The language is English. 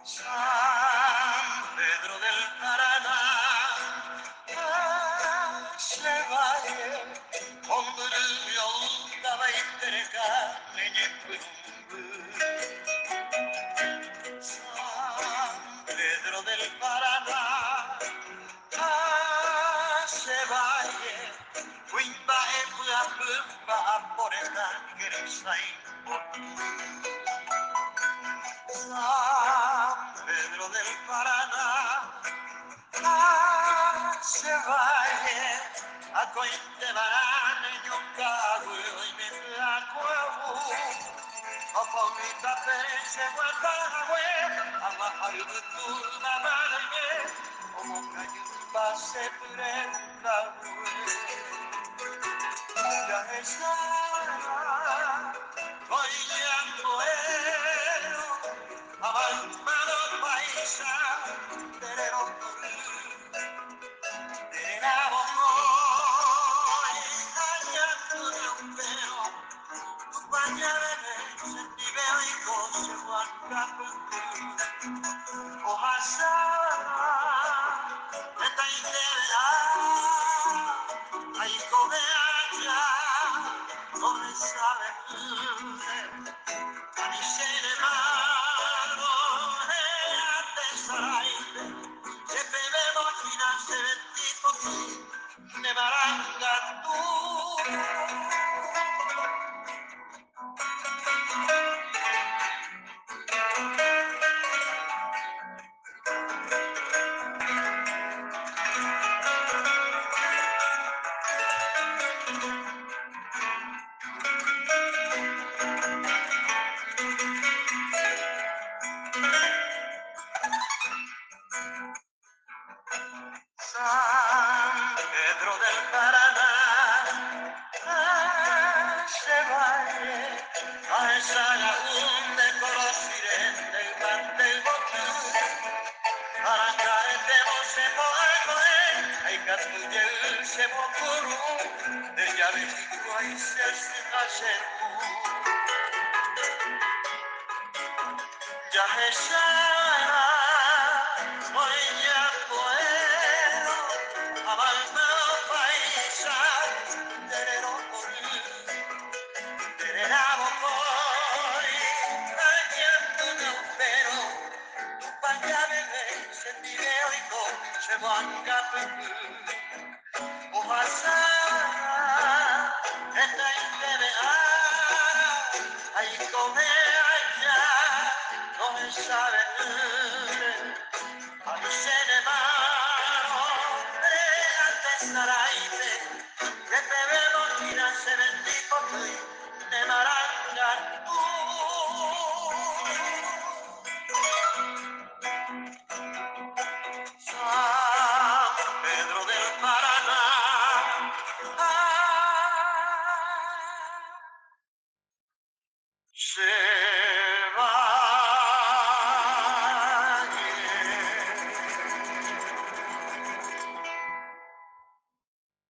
San Pedro del Paraná, Şevvalye, onları yolda beklerken San Pedro del Paraná, Şevvalye, Quimba e Puapumba, Poreta, Gerisay, San Pedro del Paraná, se valle a cointe banane nyungagu y me tlacuabu o pomita perece guatagüe a maharutu mamane o mocayumba se prenda ya está voy llamando abandonado paisa terero ne maranga tu. San Pedro del Paraná, se valle a esa laguna de color sirena del mar del botú. Arrancaremos se moe, hay catuyel se mocuru, de llave y se hace ya esa hoy ya puedo amalmao paisa terero tereramo poi bagnando un pero tu pagliave sentire oico se manca più o passare e da inteve ai come allá no sabe